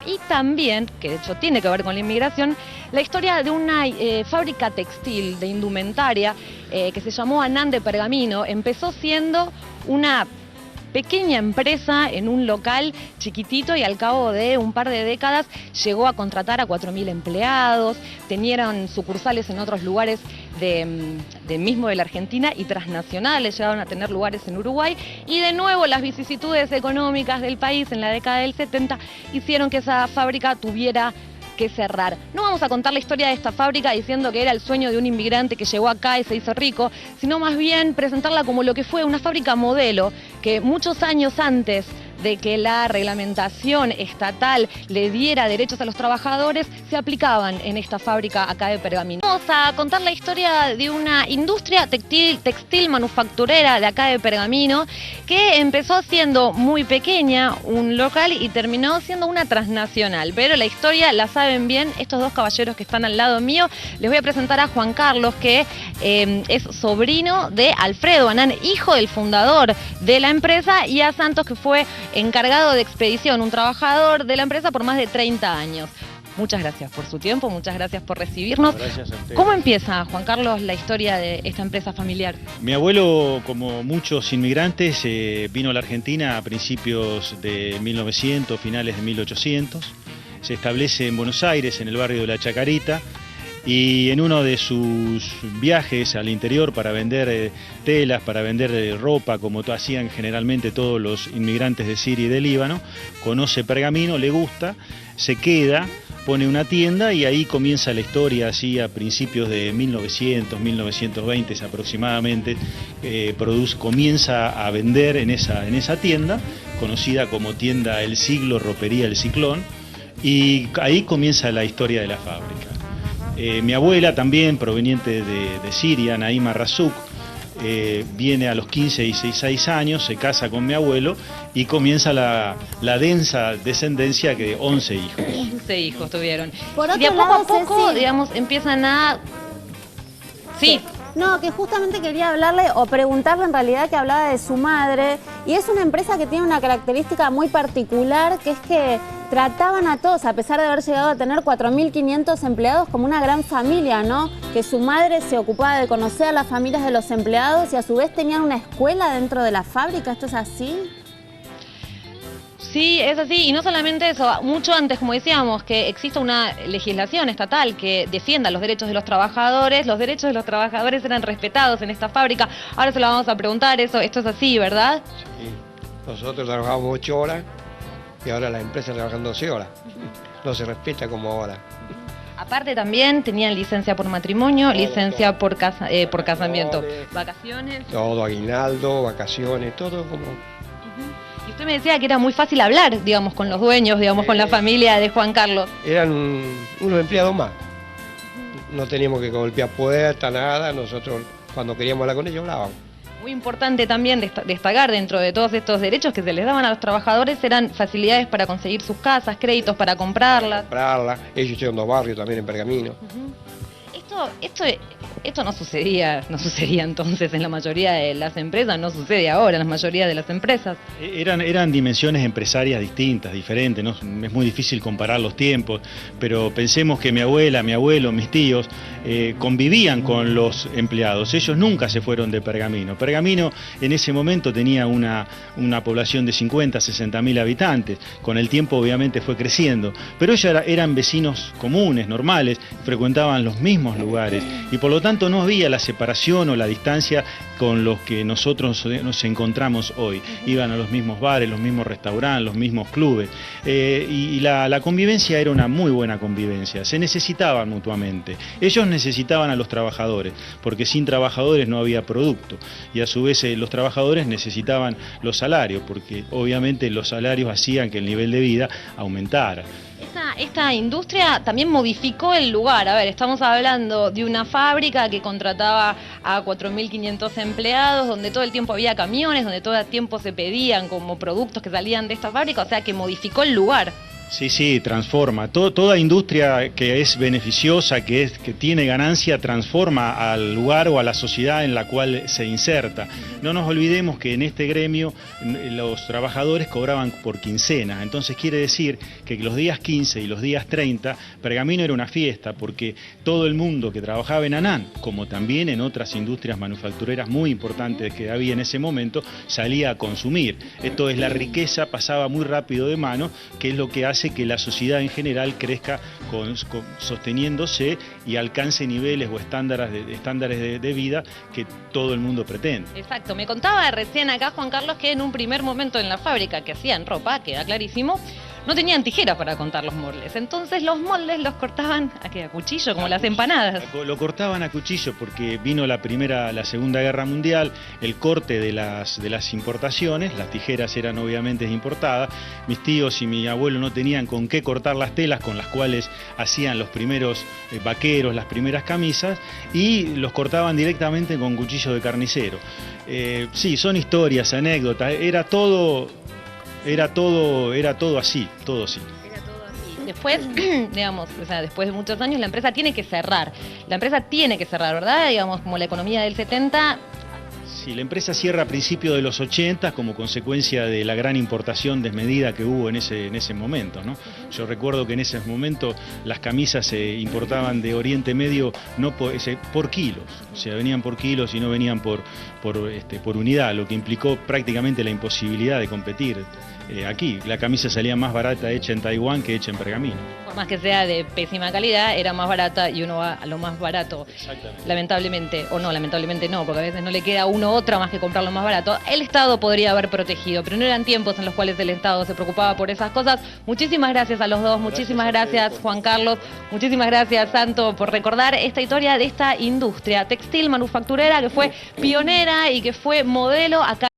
Y también, que de hecho tiene que ver con la inmigración, la historia de una fábrica textil de indumentaria que se llamó Anand de Pergamino. Empezó siendo una pequeña empresa en un local chiquitito y al cabo de un par de décadas llegó a contratar a 4.000 empleados, tenían sucursales en otros lugares de mismo de la Argentina y transnacionales, llegaron a tener lugares en Uruguay y de nuevo las vicisitudes económicas del país en la década del 70 hicieron que esa fábrica tuviera que cerrar. No vamos a contar la historia de esta fábrica diciendo que era el sueño de un inmigrante que llegó acá y se hizo rico, sino más bien presentarla como lo que fue una fábrica modelo que muchos años antes de que la reglamentación estatal le diera derechos a los trabajadores, se aplicaban en esta fábrica acá de Pergamino. Vamos a contar la historia de una industria textil manufacturera de acá de Pergamino, que empezó siendo muy pequeña, un local, y terminó siendo una transnacional. Pero la historia la saben bien estos dos caballeros que están al lado mío. Les voy a presentar a Juan Carlos, que es sobrino de Alfredo Anand, hijo del fundador de la empresa, y a Santos, que fue encargado de expedición, un trabajador de la empresa por más de 30 años. Muchas gracias por su tiempo, muchas gracias por recibirnos. Gracias a ustedes. ¿Cómo empieza, Juan Carlos, la historia de esta empresa familiar? Mi abuelo, como muchos inmigrantes, vino a la Argentina a principios de 1900, finales de 1800. Se establece en Buenos Aires, en el barrio de La Chacarita, y en uno de sus viajes al interior para vender telas, para vender ropa, como hacían generalmente todos los inmigrantes de Siria y de Líbano, conoce Pergamino, le gusta, se queda, pone una tienda y ahí comienza la historia, así a principios de 1900, 1920 aproximadamente, comienza a vender en esa tienda, conocida como tienda El Siglo, ropería El Ciclón, y ahí comienza la historia de la fábrica. Mi abuela, también proveniente de Siria, Naima Razuk, viene a los 15 y 16 años, se casa con mi abuelo y comienza la densa descendencia de 11 hijos. 11 hijos tuvieron. Por Y de a otro poco a lado, poco, Ceci, digamos, empiezan a... Sí. No, que justamente quería hablarle o preguntarle en realidad, que hablaba de su madre, y es una empresa que tiene una característica muy particular, que es que trataban a todos, a pesar de haber llegado a tener 4.500 empleados, como una gran familia, ¿no? Que su madre se ocupaba de conocer a las familias de los empleados y a su vez tenían una escuela dentro de la fábrica. ¿Esto es así? Sí, es así, y no solamente eso, mucho antes, como decíamos, que exista una legislación estatal que defienda los derechos de los trabajadores eran respetados en esta fábrica. Ahora se lo vamos a preguntar, esto es así, ¿verdad? Sí. Nosotros trabajamos 8 horas y ahora la empresa trabajan 12 horas. No se respeta como ahora. Aparte también tenían licencia por matrimonio, Todo, licencia todo. por casamiento, Vacaciones. vacaciones. Todo, aguinaldo, vacaciones, todo como... Y usted me decía que era muy fácil hablar, digamos, con los dueños, digamos, con la familia de Juan Carlos. Eran unos empleados más. No teníamos que golpear puertas, nada. Nosotros cuando queríamos hablar con ellos hablábamos. Muy importante también destacar dentro de todos estos derechos que se les daban a los trabajadores eran facilidades para conseguir sus casas, créditos para comprarlas. Comprarla. Ellos hicieron 2 barrios también en Pergamino. Esto no sucedía entonces en la mayoría de las empresas, no sucede ahora en la mayoría de las empresas. Eran dimensiones empresarias distintas, diferentes, ¿no? Es muy difícil comparar los tiempos, pero pensemos que mi abuela, mi abuelo, mis tíos convivían con los empleados. Ellos nunca se fueron de Pergamino. Pergamino en ese momento tenía una población de 50, 60 mil habitantes. Con el tiempo obviamente fue creciendo, pero ellos eran vecinos comunes, normales, frecuentaban los mismos lugares y por lo tanto no había la separación o la distancia con los que nosotros nos encontramos hoy. Iban a los mismos bares, los mismos restaurantes, los mismos clubes, y la convivencia era una muy buena convivencia, se necesitaban mutuamente. Ellos necesitaban a los trabajadores, porque sin trabajadores no había producto, y a su vez los trabajadores necesitaban los salarios, porque obviamente los salarios hacían que el nivel de vida aumentara. Esta industria también modificó el lugar. A ver, estamos hablando de una fábrica que contrataba a 4.500 empleados, donde todo el tiempo había camiones, donde todo el tiempo se pedían como productos que salían de esta fábrica, o sea que modificó el lugar. Sí, transforma. Toda industria que es beneficiosa, que tiene ganancia, transforma al lugar o a la sociedad en la cual se inserta. No nos olvidemos que en este gremio los trabajadores cobraban por quincena, entonces quiere decir que los días 15 y los días 30, Pergamino era una fiesta, porque todo el mundo que trabajaba en ANAN, como también en otras industrias manufactureras muy importantes que había en ese momento, salía a consumir. Esto es, la riqueza pasaba muy rápido de mano, que es lo que hace que la sociedad en general crezca sosteniéndose y alcance niveles o estándares de vida que todo el mundo pretende. Exacto, me contaba recién acá Juan Carlos que en un primer momento en la fábrica que hacían ropa, queda clarísimo, no tenían tijeras para cortar los moldes, entonces los moldes los cortaban a cuchillo, como las empanadas. Lo cortaban a cuchillo porque vino la Segunda Guerra Mundial, el corte de las importaciones, las tijeras eran obviamente importadas, mis tíos y mi abuelo no tenían con qué cortar las telas con las cuales hacían los primeros vaqueros, las primeras camisas, y los cortaban directamente con cuchillo de carnicero. Sí, son historias, anécdotas, era todo así, todo así. Después, digamos, o sea, después de muchos años la empresa tiene que cerrar. La empresa tiene que cerrar, ¿verdad? Digamos, como la economía del 70... Sí, la empresa cierra a principios de los 80 como consecuencia de la gran importación desmedida que hubo en ese momento, ¿no? Yo recuerdo que en ese momento las camisas se importaban de Oriente Medio no por kilos, o sea, venían por kilos y no venían por unidad, lo que implicó prácticamente la imposibilidad de competir. Aquí la camisa salía más barata hecha en Taiwán que hecha en Pergamino. Por más que sea de pésima calidad, era más barata y uno va a lo más barato. Exactamente. Lamentablemente, o no, lamentablemente no, porque a veces no le queda a uno otra más que comprar lo más barato. El Estado podría haber protegido, pero no eran tiempos en los cuales el Estado se preocupaba por esas cosas. Muchísimas gracias a los dos, muchísimas gracias Juan Carlos, muchísimas gracias Santo por recordar esta historia de esta industria textil manufacturera que fue pionera y que fue modelo acá.